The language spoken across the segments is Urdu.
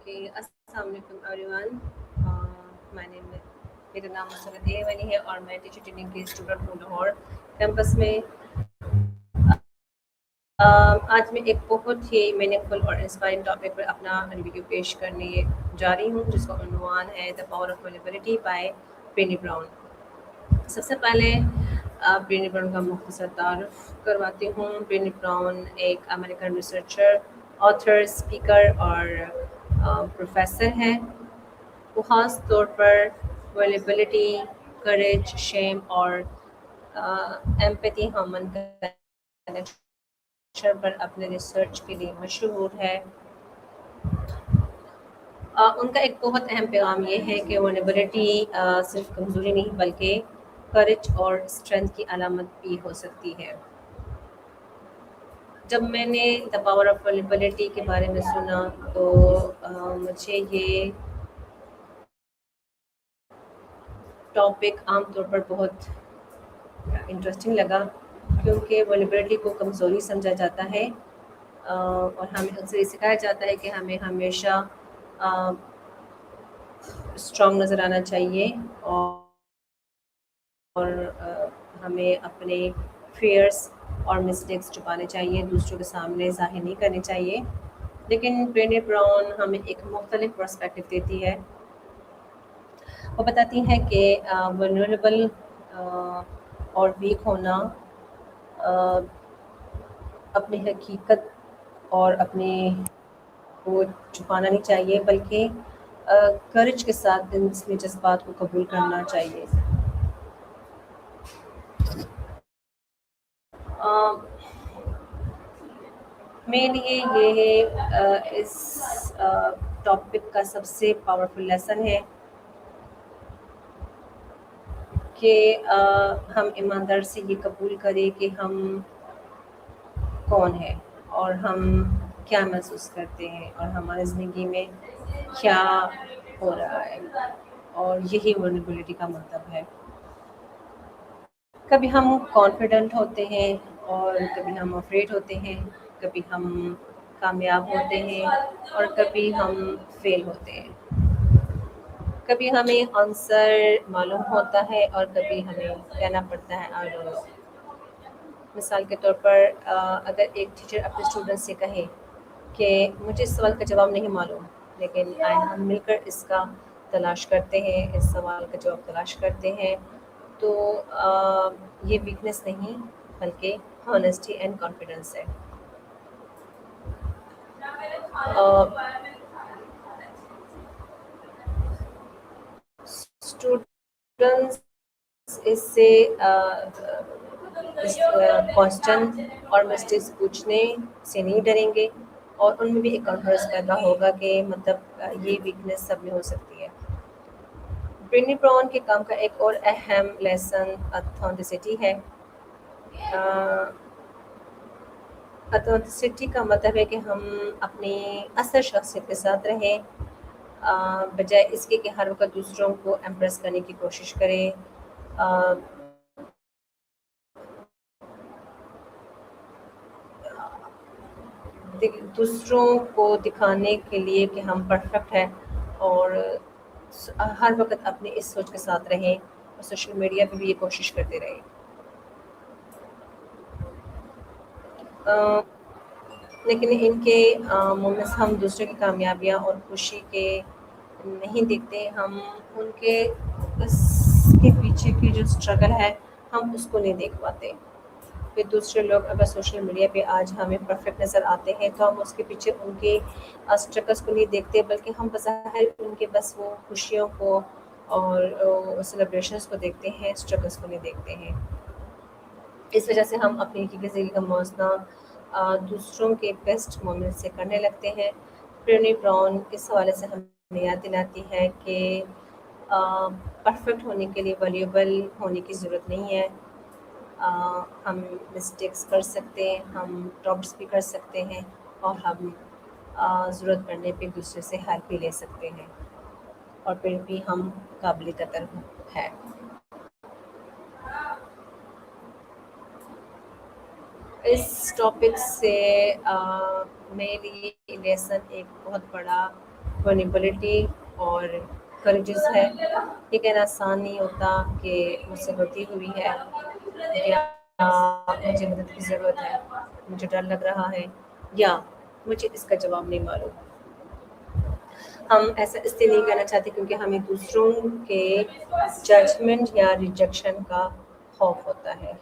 السلام علیکم ایوری ون. میرا نام مسرت اے ونی ہے اور میں ٹیچر ٹریننگ کی اسٹوڈنٹ ہوں لاہور کیمپس میں. آج میں ایک بہت ہی میننگ فل اور انسپائرنگ ٹاپک پر اپنا ریویو پیش کرنے جا رہی ہوں جس کا عنوان ہے the power of vulnerability by Brene Brown. سب سے پہلے برینی براؤن کا مختصر تعارف کرواتی ہوں. برینی براؤن ایک امریکن ریسرچر، آتھر، اسپیکر اور پروفیسر ہیں. وہ خاص طور پر ویلیبلٹی، کریج، شیم اور ایمپیتھی ہیومن کنیکشن پر اپنے ریسرچ کے لیے مشہور ہے. ان کا ایک بہت اہم پیغام یہ ہے کہ ویلیبلٹی صرف کمزوری نہیں بلکہ کریج اور اسٹرینتھ کی علامت بھی ہو سکتی ہے. جب میں نے دا پاور آف ویلیبلٹی کے بارے میں سنا تو مجھے یہ ٹاپک عام طور پر بہت انٹرسٹنگ لگا کیونکہ ویلیبلٹی کو کمزوری سمجھا جاتا ہے اور ہمیں اکثر یہ سکھایا جاتا ہے کہ ہمیں ہمیشہ اسٹرانگ نظر آنا چاہیے اور ہمیں اپنے فیئرس اور مسٹیکس چھپانے چاہیے، دوسروں کے سامنے ظاہر نہیں کرنے چاہیے. لیکن برینی براؤن ہمیں ایک مختلف پرسپیکٹو دیتی ہے. وہ بتاتی ہیں کہ ولنریبل اور ویک ہونا اپنی حقیقت اور اپنی کو چھپانا نہیں چاہیے بلکہ کریج کے ساتھ اپنے جذبات کو قبول کرنا چاہیے. میرے لیے یہ اس ٹاپک کا سب سے پاورفل لیسن ہے کہ ہم ایماندار سے یہ قبول کریں کہ ہم کون ہیں اور ہم کیا محسوس کرتے ہیں اور ہماری زندگی میں کیا ہو رہا ہے، اور یہی ولنریبلٹی کا مطلب ہے. کبھی ہم کانفیڈنٹ ہوتے ہیں اور کبھی ہم افریڈ ہوتے ہیں، کبھی ہم کامیاب ہوتے ہیں اور کبھی ہم فیل ہوتے ہیں. کبھی ہمیں آنسر معلوم ہوتا ہے اور کبھی ہمیں کہنا پڑتا ہے آئی ڈونٹ نو. مثال کے طور پر اگر ایک ٹیچر اپنے اسٹوڈنٹ سے کہے کہ مجھے اس سوال کا جواب نہیں معلوم لیکن ہم مل کر اس کا تلاش کرتے ہیں، اس سوال کا جواب تلاش کرتے ہیں، تو یہ ویکنیس نہیں بلکہ ہانیسٹی اینڈ کانفیڈنس ہے. اسٹوڈنٹس اس سے کوشچن اور مسٹیکس پوچھنے سے نہیں ڈریں گے اور ان میں بھی ایک کانفیڈنس پیدا ہوگا کہ مطلب یہ ویکنیس سب میں ہو سکتی ہے. برینی براؤن کے کام کا ایک اور اہم لیسن اتھینٹسٹی ہے. اتھینٹسٹی کا مطلب ہے کہ ہم اپنی اصل شخصیت کے ساتھ رہیں بجائے اس کے کہ ہر وقت دوسروں کو امپریس کرنے کی کوشش کریں. دوسروں کو دکھانے کے لیے کہ ہم پرفیکٹ ہیں اور ہر وقت اپنی اس سوچ کے ساتھ رہیں اور سوشل میڈیا پہ بھی یہ کوشش کرتے رہیں. لیکن ان کے مومنٹس ہم دوسرے کی کامیابیاں اور خوشی کے نہیں دیکھتے، ہم ان کے اس کے پیچھے کی جو اسٹرگل ہے ہم اس کو نہیں دیکھ پاتے. پھر دوسرے لوگ اگر سوشل میڈیا پہ آج ہمیں پرفیکٹ نظر آتے ہیں تو ہم اس کے پیچھے ان کے اسٹرگلس کو نہیں دیکھتے بلکہ ہم بظاہر ان کے بس وہ خوشیوں کو اور سیلیبریشنس کو دیکھتے ہیں، اسٹرگلس کو نہیں دیکھتے ہیں. اس وجہ سے ہم اپنی زندگی کا موازنہ دوسروں کے بیسٹ مومنٹ سے کرنے لگتے ہیں. برینی براؤن اس حوالے سے ہمیں یاد دلاتی ہے کہ پرفیکٹ ہونے کے لیے ویلیوبل ہونے کی ضرورت نہیں ہے. ہم مسٹیکس کر سکتے ہیں، ہم ڈراپس بھی کر سکتے ہیں اور ہم ضرورت پڑنے پہ دوسرے سے ہیلپ بھی لے سکتے ہیں اور پھر بھی ہم قابل قدر ہیں. اس ٹاپک سے میرے لیے لیسن ایک بہت بڑا ورنیبلٹی اور کریجز ہے. یہ کہنا آسان نہیں ہوتا کہ مجھ سے غلطی ہوئی ہے یا مجھے مدد کی ضرورت ہے، مجھے ڈر لگ رہا ہے یا مجھے اس کا جواب نہیں معلوم. ہم ایسا اس لیے نہیں کرنا چاہتے کیونکہ ہمیں دوسروں کے ججمنٹ یا ریجیکشن کا خوف ہوتا ہے.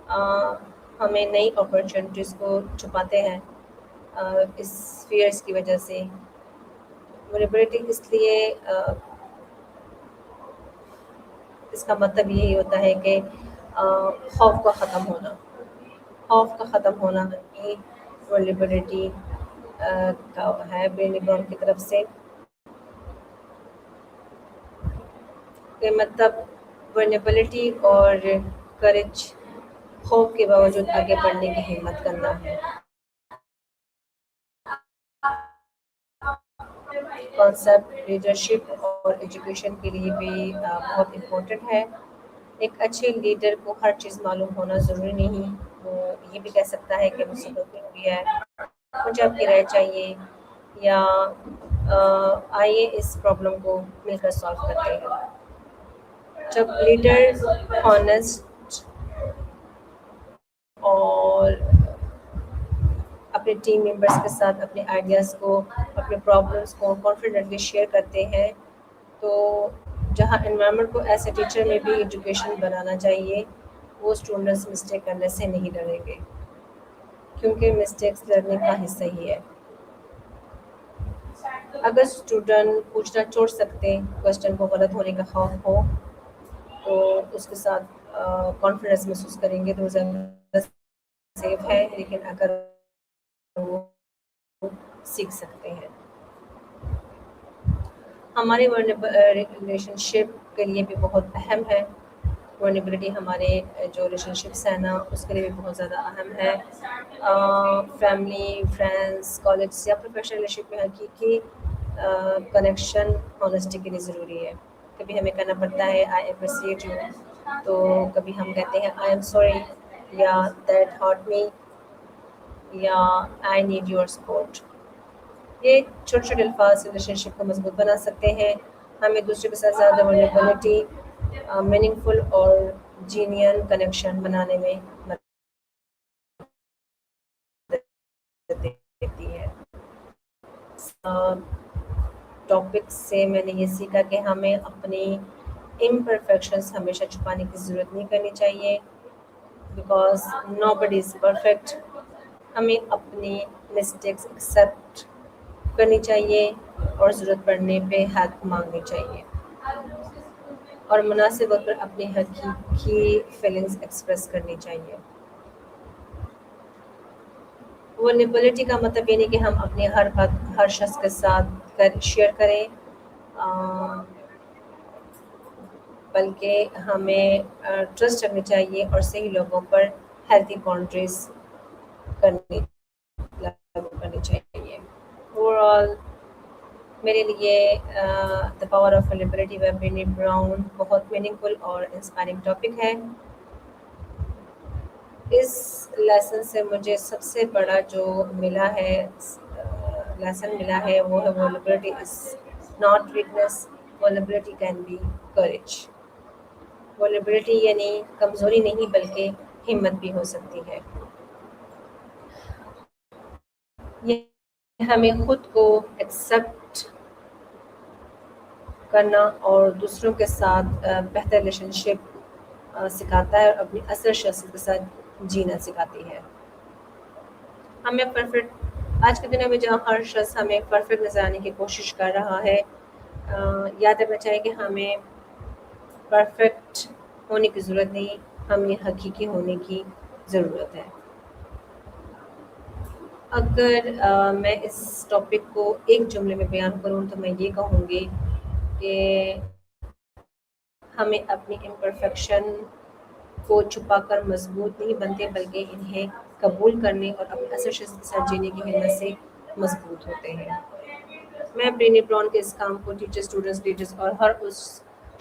آ، ہمیں نئی اپرچونیٹیز کو چھپاتے ہیں اس فیئرس کی وجہ سے. ولنریبلٹی اس لیے اس کا مطلب یہی ہوتا ہے کہ خوف کا ختم ہونا. خوف کا ختم ہونا ہی ولنریبلٹی کا ہے برینی براؤن کی طرف سے. کہ مطلب ورنیبلٹی اور کریج خوف کے باوجود آگے بڑھنے کی ہمت کرنا ہے. کانسیپٹ لیڈرشپ اور ایجوکیشن کے لیے بھی بہت امپورٹنٹ ہے. ایک اچھے لیڈر کو ہر چیز معلوم ہونا ضروری نہیں. وہ یہ بھی کہہ سکتا ہے کہ مجھ سے غلطی ہوئی ہے، مجھے آپ کی رائے چاہیے، یا آئیے اس پرابلم کو مل کر سالو کرتے ہیں. جب لیڈر ہانسٹ اور اپنے ٹیم ممبرس کے ساتھ اپنے آئیڈیاز کو، اپنے پرابلمس کو کانفیڈنٹلی شیئر کرتے ہیں، تو جہاں انوائرمنٹ کو ایسے ٹیچر میں بھی ایجوکیشن بنانا چاہیے، وہ اسٹوڈنٹس مسٹیک کرنے سے نہیں ڈریں گے کیونکہ مسٹیکس لرننگ کا حصہ ہی ہے. اگر اسٹوڈنٹ پوچھنا چھوڑ سکتے، کوشچن کو غلط ہونے کا خوف ہو، تو اس کے ساتھ کانفیڈنس محسوس کریں گے تو وہ زیادہ سیف ہے. لیکن اگر وہ سیکھ سکتے ہیں. ہماری ریلیشن شپ کے لیے بھی بہت اہم ہے. ورنیبلٹی ہمارے جو ریلیشن شپس ہیں نا اس کے لیے بھی بہت زیادہ اہم ہے. فیملی، فرینڈس، کالج یا پروفیشنل ریلیشن میں حقیقی کنیکشن ہانیسٹی کے لیے ضروری ہے. کبھی ہمیں کہنا پڑتا ہے آئی اپریشیٹ یو، تو کبھی ہم کہتے ہیں آئی ایم سوری، یا دیٹ ہارٹ می، یا آئی نیڈ یور سپورٹ. یہ چھوٹے چھوٹے الفاظ ریلیشن شپ کو مضبوط بنا سکتے ہیں. ہمیں دوسرے کے ساتھ زیادہ ورنیبلٹی میننگ فل اور جینین کنیکشن بنانے میں مدد دیتی ہے. ٹاپک سے میں نے یہ سیکھا کہ ہمیں اپنی امپرفیکشنس ہمیشہ چھپانے کی ضرورت نہیں کرنی چاہیے، because no body is perfect. ہمیں اپنی مسٹیکس ایکسیپٹ کرنی چاہیے اور ضرورت پڑنے پہ ہیلپ مانگنی چاہیے، اور مناسب وقت پر اپنی حقیقی فیلنگس ایکسپریس کرنی چاہیے. ولنریبلٹی کا مطلب یہ نہیں کہ ہم اپنی ہر بات ہر شخص کے ساتھ شیئر کریں، بلکہ ہمیں ٹرسٹ رکھنی چاہیے اور صحیح لوگوں پر ہیلتھی باؤنڈریز کرنی لاگو کرنی چاہیے. اوور آل میرے لیے the power of vulnerability by Brene Brown بہت میننگ فل اور انسپائرنگ ٹاپک ہے. اس لیسن سے مجھے سب سے بڑا جو لیسن ملا ہے وہ ہے vulnerability is not weakness, vulnerability can be courage. Vulnerability یعنی کمزوری نہیں بلکہ ہمت بھی ہو سکتی ہے. یہ ہمیں خود کو ایکسیپٹ کرنا اور دوسروں کے ساتھ بہتر ریلیشن شپ سکھاتا ہے اور اپنی اصل شخصیت کے ساتھ جینا سکھاتی ہے. ہمیں پرفیکٹ آج کے دنوں میں جہاں ہر شخص ہمیں پرفیکٹ نظر آنے کی کوشش کر رہا ہے، یاد رکھنا چاہیے کہ ہمیں پرفیکٹ ہونے کی ضرورت نہیں، ہمیں حقیقی ہونے کی ضرورت ہے. اگر میں اس ٹاپک کو ایک جملے میں بیان کروں تو میں یہ کہوں گی کہ ہمیں اپنی امپرفیکشن کو چھپا کر مضبوط نہیں بنتے بلکہ انہیں قبول کرنے اور اپنے اصل شخص کے ساتھ جینے کی ہمت سے مضبوط ہوتے ہیں. میں برینی براؤن کے اس کام کو ٹیچر، اسٹوڈنٹس، لیڈرز اور ہر اس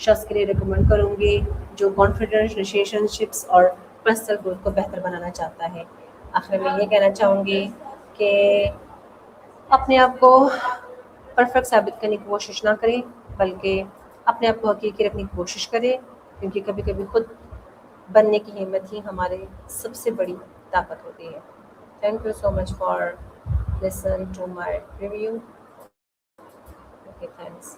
شخص کے لیے ریکمینڈ کروں گی جو کانفیڈنس، ریلیشن شپس اور پرسنل گروتھ کو بہتر بنانا چاہتا ہے. آخر میں یہ کہنا چاہوں گی کہ اپنے آپ کو پرفیکٹ ثابت کرنے کی کوشش نہ کریں، بلکہ اپنے آپ کو حقیقی رکھنے کی کوشش کریں، کیونکہ کبھی کبھی خود بننے کی ہمت ہی ہمارے سب سے بڑی طاقت ہوتی ہے. Thank you so much for listen to my review. Okay, thanks.